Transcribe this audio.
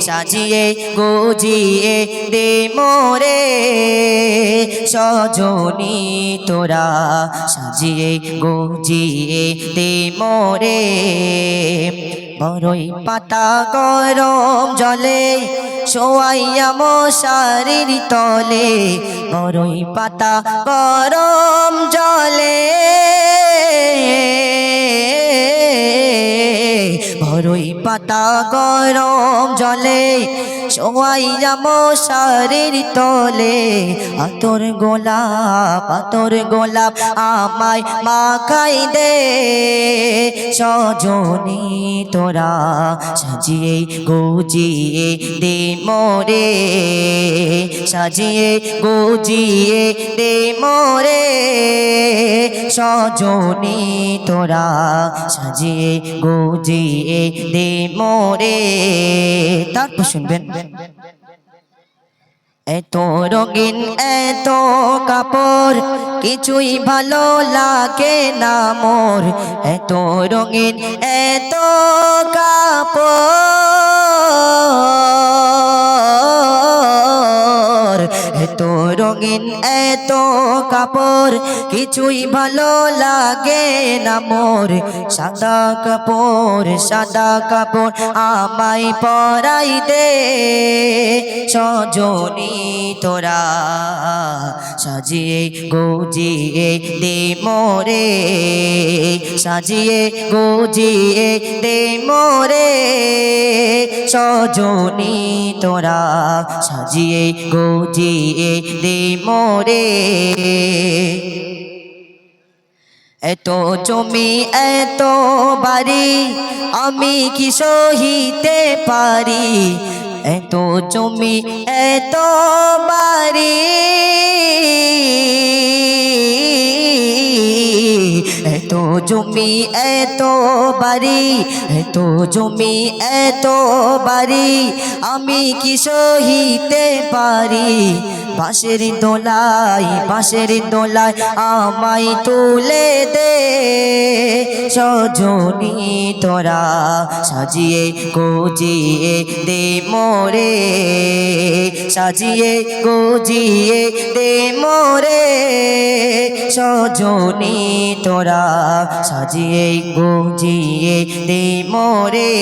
সাজিয়ে গুজিয়ে দে মোরে সজনী তোরা সাজিয়ে গুজিয়ে দে মোরে বড়ই পাতা গরম জলে শোয়াইয়া মশারির তলে বড়ই পাতা গরম জলে বড়ই পাতা গরম জলে শোয়াইয়া মশারির তলে আতর গোলাপ আমায় মাখাই দে সজনী তোরা সাজিয়ে গুজিয়ে দে মোরে সাজিয়ে গুজিয়ে দে মোরে সজনী তোরা সাজিয়ে গুজিয়ে দে মোরে তারপর শুনবেন এত রঙিন এত কাপড় কিছুই ভালো লাগে না মোর এত রঙিন এত কাপড় এত রঙিন এত কাপড় কিছুই ভালো লাগে না মোর সাদা কাপড় আমায় পরাই দে সজনী তোরা সাজিয়ে গুজিয়ে দে মোরে সাজিয়ে গুজিয়ে দে মোরে সজনী তোরা সাজিয়ে গুজিয়ে দে মোরে এত জমি এত বাড়ি আমি কি সহিতে পারি এত জমি এত বাড়ি এত জমি এত বাড়ি এত জমি এত বাড়ি আমি কি সহিতে পারি বাঁশের দোলায় আমায় তুলে দে সজনী তোরা সাজিয়ে গুজিয়ে দে মোরে সাজিয়ে গুজিয়ে দে মোরে সজনী তোরা সাজিয়ে গুজিয়ে দে মোরে।